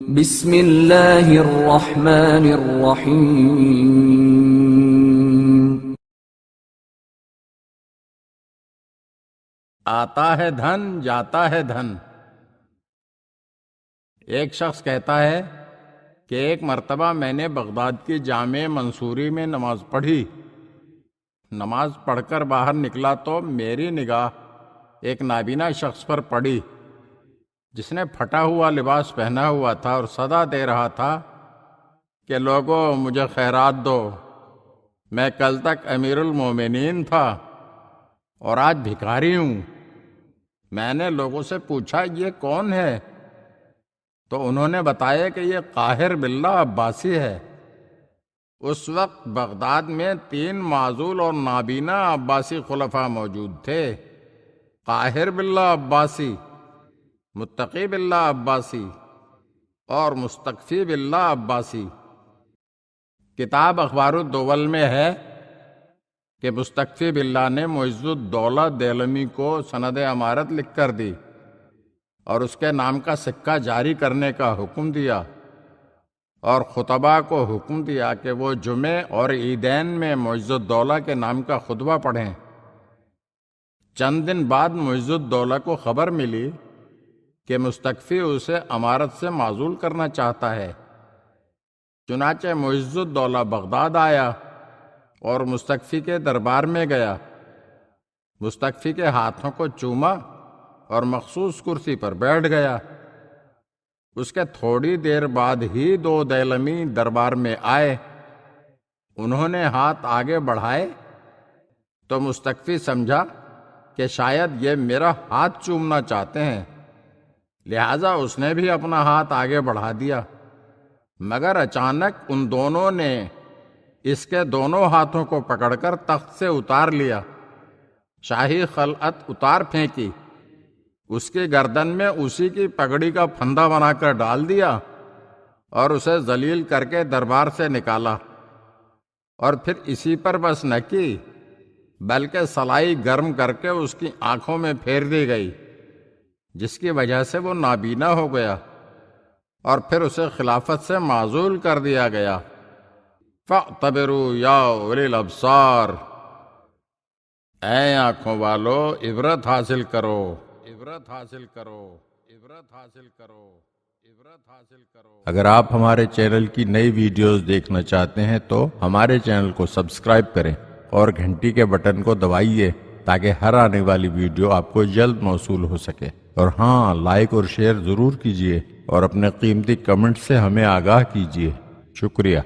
بسم اللہ الرحمن الرحیم۔ آتا ہے دھن جاتا ہے دھن۔ ایک شخص کہتا ہے کہ ایک مرتبہ میں نے بغداد کی جامع منصوری میں نماز پڑھی۔ نماز پڑھ کر باہر نکلا تو میری نگاہ ایک نابینا شخص پر پڑی جس نے پھٹا ہوا لباس پہنا ہوا تھا اور صدا دے رہا تھا کہ لوگوں مجھے خیرات دو، میں کل تک امیر المومنین تھا اور آج بھکاری ہوں۔ میں نے لوگوں سے پوچھا یہ کون ہے؟ تو انہوں نے بتایا کہ یہ قاہر باللہ عباسی ہے۔ اس وقت بغداد میں 3 معزول اور نابینا عباسی خلفاء موجود تھے، قاہر باللہ عباسی، متقی باللہ عباسی اور مستکفی باللہ عباسی۔ کتاب اخبار الدول میں ہے کہ مستکفی باللہ نے معز الدولہ دیلمی کو سند امارت لکھ کر دی اور اس کے نام کا سکہ جاری کرنے کا حکم دیا، اور خطباء کو حکم دیا کہ وہ جمعے اور عیدین میں معز الدولہ کے نام کا خطبہ پڑھیں۔ چند دن بعد معز الدولہ کو خبر ملی کہ مستکفی اسے امارت سے معزول کرنا چاہتا ہے۔ چنانچہ معز الدولہ بغداد آیا اور مستکفی کے دربار میں گیا، مستکفی کے ہاتھوں کو چوما اور مخصوص کرسی پر بیٹھ گیا۔ اس کے تھوڑی دیر بعد ہی 2 دیلمی دربار میں آئے۔ انہوں نے ہاتھ آگے بڑھائے تو مستکفی سمجھا کہ شاید یہ میرا ہاتھ چومنا چاہتے ہیں، لہذا اس نے بھی اپنا ہاتھ آگے بڑھا دیا، مگر اچانک ان دونوں نے اس کے دونوں ہاتھوں کو پکڑ کر تخت سے اتار لیا، شاہی خلعت اتار پھینکی، اس کی گردن میں اسی کی پگڑی کا پھندا بنا کر ڈال دیا اور اسے ذلیل کر کے دربار سے نکالا، اور پھر اسی پر بس نہ کی بلکہ سلائی گرم کر کے اس کی آنکھوں میں پھیر دی گئی، جس کی وجہ سے وہ نابینا ہو گیا، اور پھر اسے خلافت سے معزول کر دیا گیا۔ فَاعْتَبِرُوا يَا أُولِي الْأَبْصَارِ، اے آنکھوں والو عبرت حاصل کرو، عبرت حاصل کرو، عبرت حاصل کرو، عبرت حاصل کرو۔ اگر آپ ہمارے چینل کی نئی ویڈیوز دیکھنا چاہتے ہیں تو ہمارے چینل کو سبسکرائب کریں اور گھنٹی کے بٹن کو دبائیے تاکہ ہر آنے والی ویڈیو آپ کو جلد موصول ہو سکے، اور ہاں لائک اور شیئر ضرور کیجیے اور اپنے قیمتی کمنٹ سے ہمیں آگاہ کیجیے۔ شکریہ۔